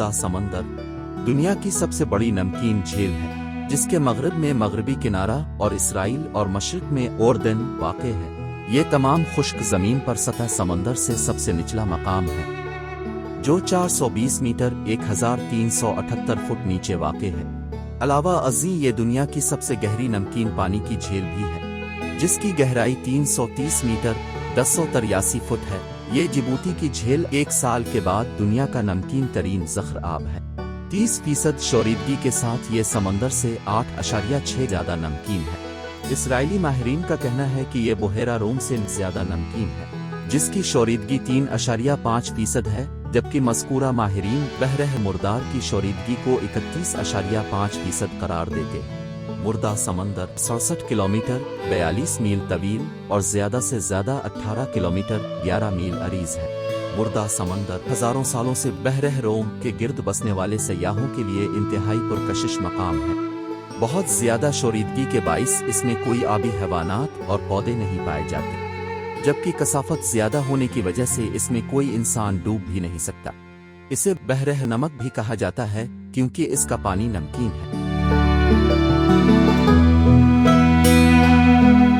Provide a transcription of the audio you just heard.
मुर्दा समंदर दुनिया की सबसे बड़ी नमकीन झील है, जिसके मगरब में मगरबी किनारा और इसराइल और मशरिक में ओर्दन वाक़ है। ये तमाम खुश्क ज़मीन पर सतह समंदर से सबसे निचला मकाम है, जो 420 मीटर 1378 फुट नीचे वाक़ है। अलावा अज़ी ये दुनिया की सबसे गहरी नमकीन पानी की झील भी है, जिसकी गहराई 330 मीटर 1083 फुट है। ये जिबूती की झील एक साल के बाद दुनिया का नमकीन तरीन ज़ख़्र आब है। 30% शोरीदगी के साथ ये समंदर से 8.6 ज़्यादा नमकीन है। इसराइली माहिरीन का कहना है कि ये बुहेरा रोम से ज़्यादा नमकीन है, जिसकी शोरीदगी 3.5% है, जबकि मज़कूरा माहिरीन बहर मुर्दार की शोरीदगी को 31.5% करार देते। मुर्दा समंदर 67 किलोमीटर 42 मील तवील और ज़्यादा से ज़्यादा 18 किलोमीटर 11 मील अरीज़ है। मुर्दा समंदर हज़ारों सालों से बहर रोम के गिर्द बसने वाले सयाहों के लिए इंतहाई पुरकशिश मकाम है। बहुत ज़्यादा शोरीदगी के बाइस इसमें कोई आबी हैवानात और पौधे नहीं पाए जाते, जबकि कसाफत ज़्यादा होने की वजह से इसमें कोई इंसान डूब भी नहीं सकता। इसे बहर नमक भी कहा जाता है, क्योंकि इसका पानी नमकीन है।